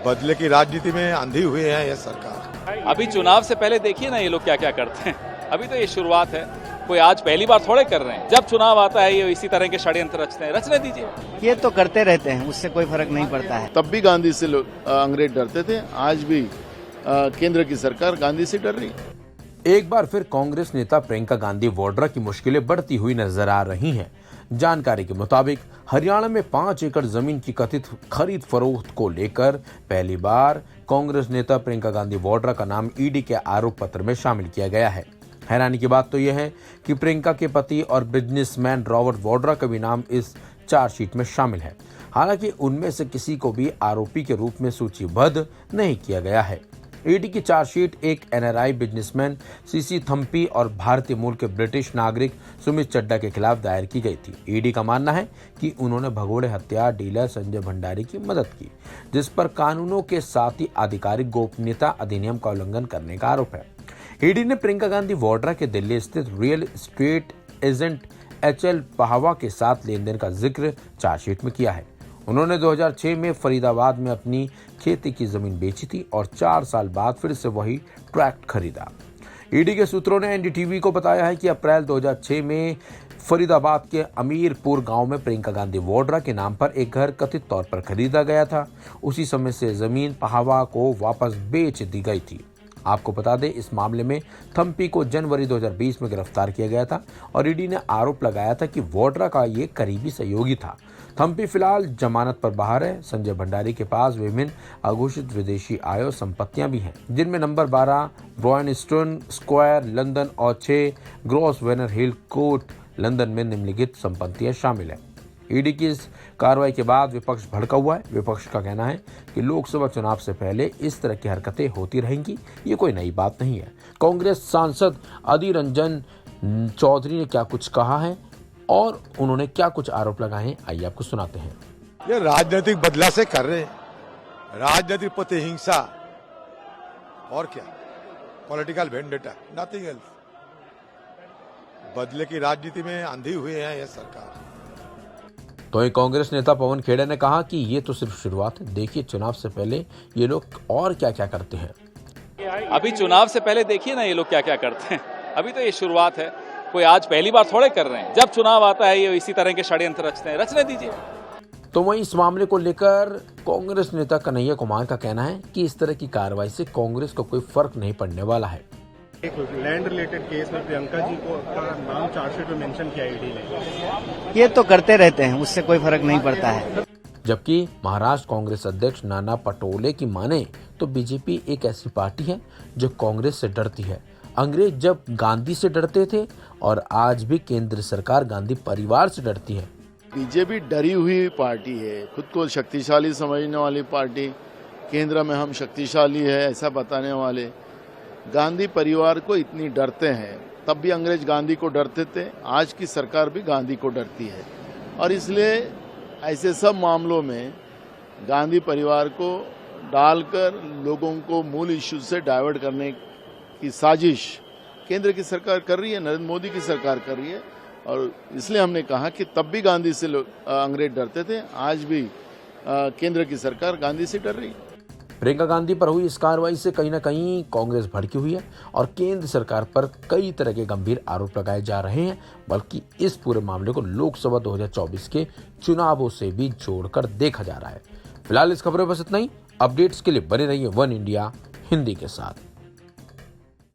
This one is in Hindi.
बदले की राजनीति में अंधी हुई है ये सरकार। अभी चुनाव से पहले देखिए ना ये लोग क्या क्या करते हैं। अभी तो ये शुरुआत है, कोई आज पहली बार थोड़े कर रहे हैं। जब चुनाव आता है ये इसी तरह के षड्यंत्र रचते हैं, रचने दीजिए। ये तो करते रहते हैं, उससे कोई फर्क नहीं पड़ता है। तब भी गांधी से लोग अंग्रेज डरते थे, आज भी केंद्र की सरकार गांधी से डर रही है। एक बार फिर कांग्रेस नेता प्रियंका गांधी वाड्रा की मुश्किलें बढ़ती हुई नजर आ रही हैं। जानकारी के मुताबिक हरियाणा में 5 एकड़ जमीन की कथित खरीद फरोख्त को लेकर पहली बार कांग्रेस नेता प्रियंका गांधी वाड्रा का नाम ईडी के आरोप पत्र में शामिल किया गया है। हैरानी की बात तो यह है कि प्रियंका के पति और बिजनेसमैन रॉबर्ट वाड्रा का भी नाम इस चार्जशीट में शामिल है। हालांकि उनमें से किसी को भी आरोपी के रूप में सूचीबद्ध नहीं किया गया है। ईडी की चार्जशीट एक एनआरआई बिजनेसमैन सीसी थम्पी और भारतीय मूल के ब्रिटिश नागरिक सुमित चड्डा के खिलाफ दायर की गई थी। ईडी का मानना है कि उन्होंने भगोड़े हथियार डीलर संजय भंडारी की मदद की, जिस पर कानूनों के साथ ही आधिकारिक गोपनीयता अधिनियम का उल्लंघन करने का आरोप है। ईडी ने प्रियंका गांधी वाड्रा के दिल्ली स्थित रियल एस्टेट एजेंट एचएल पहावा के साथ लेन देन का जिक्र चार्जशीट में किया है। उन्होंने 2006 में फरीदाबाद में अपनी खेती की जमीन बेची थी और 4 साल बाद फिर से वही ट्रैक्ट खरीदा। ईडी के सूत्रों ने एनडीटीवी को बताया है कि अप्रैल 2006 में फरीदाबाद के अमीरपुर गांव में प्रियंका गांधी वाड्रा के नाम पर एक घर कथित तौर पर खरीदा गया था। उसी समय से जमीन पहावा को वापस बेच दी गई थी। आपको बता दें, इस मामले में थम्पी को जनवरी 2020 में गिरफ्तार किया गया था और ईडी ने आरोप लगाया था कि वाड्रा का ये करीबी सहयोगी था। थम्पी फिलहाल जमानत पर बाहर है। संजय भंडारी के पास विभिन्न अघोषित विदेशी आय और संपत्तियां भी हैं, जिनमें नंबर 12 ब्रॉयनस्टोन स्क्वायर लंदन और 6 ग्रॉस वेनर हिल कोर्ट लंदन में निम्नलिखित संपत्तियां शामिल है। ईडी की इस कार्रवाई के बाद विपक्ष भड़का हुआ है। विपक्ष का कहना है कि लोकसभा चुनाव से पहले इस तरह की हरकतें होती रहेंगी, ये कोई नई बात नहीं है। कांग्रेस सांसद अधीर रंजन चौधरी ने क्या कुछ कहा है और उन्होंने क्या कुछ आरोप लगाए हैं, आइए आपको सुनाते हैं। ये राजनीतिक बदला से कर रहे हैं, राजनीतिक प्रतिहिंसा और क्या, पॉलिटिकल वेंडेटा, नथिंग एल्स। बदले की राजनीति में अंधी हुई है ये सरकार। तो कांग्रेस नेता पवन खेड़ा ने कहा कि ये तो सिर्फ शुरुआत है, देखिए चुनाव से पहले ये लोग और क्या क्या करते हैं। अभी चुनाव से पहले देखिए ना ये लोग क्या क्या करते हैं। अभी तो ये शुरुआत है, कोई आज पहली बार थोड़े कर रहे हैं। जब चुनाव आता है ये इसी तरह के षड्यंत्र रचते हैं, रचने दीजिए। तो वहीं इस मामले को लेकर कांग्रेस नेता कन्हैया कुमार का कहना है कि इस तरह की कार्रवाई से कांग्रेस को कोई फर्क नहीं पड़ने वाला है। एक लैंड रिलेटेड केस में प्रियंका जी को का नाम चार्जशीट में मेंशन किया ईडी ने। ये तो करते रहते हैं, उससे कोई फर्क नहीं पड़ता है। जबकि महाराष्ट्र कांग्रेस अध्यक्ष नाना पटोले की माने तो बीजेपी एक ऐसी पार्टी है जो कांग्रेस से डरती है। अंग्रेज जब गांधी से डरते थे और आज भी केंद्र सरकार गांधी परिवार से डरती है। बीजेपी डरी हुई पार्टी है, खुद को शक्तिशाली समझने वाली पार्टी, केंद्र में हम शक्तिशाली है ऐसा बताने वाले गांधी परिवार को इतनी डरते हैं। तब भी अंग्रेज गांधी को डरते थे, आज की सरकार भी गांधी को डरती है और इसलिए ऐसे सब मामलों में गांधी परिवार को डालकर लोगों को मूल इश्यू से डाइवर्ट करने की साजिश केंद्र की सरकार कर रही है, नरेंद्र मोदी की सरकार कर रही है। और इसलिए हमने कहा कि तब भी गांधी से अंग्रेज डरते थे, आज भी केंद्र की सरकार गांधी से डर रही है। प्रियंका गांधी पर हुई इस कार्रवाई से कहीं न कहीं कांग्रेस भड़की हुई है और केंद्र सरकार पर कई तरह के गंभीर आरोप लगाए जा रहे हैं, बल्कि इस पूरे मामले को लोकसभा 2024 के चुनावों से भी जोड़कर देखा जा रहा है। फिलहाल इस खबरों पर बस इतना ही। अपडेट्स के लिए बने रहिए वन इंडिया हिंदी के साथ।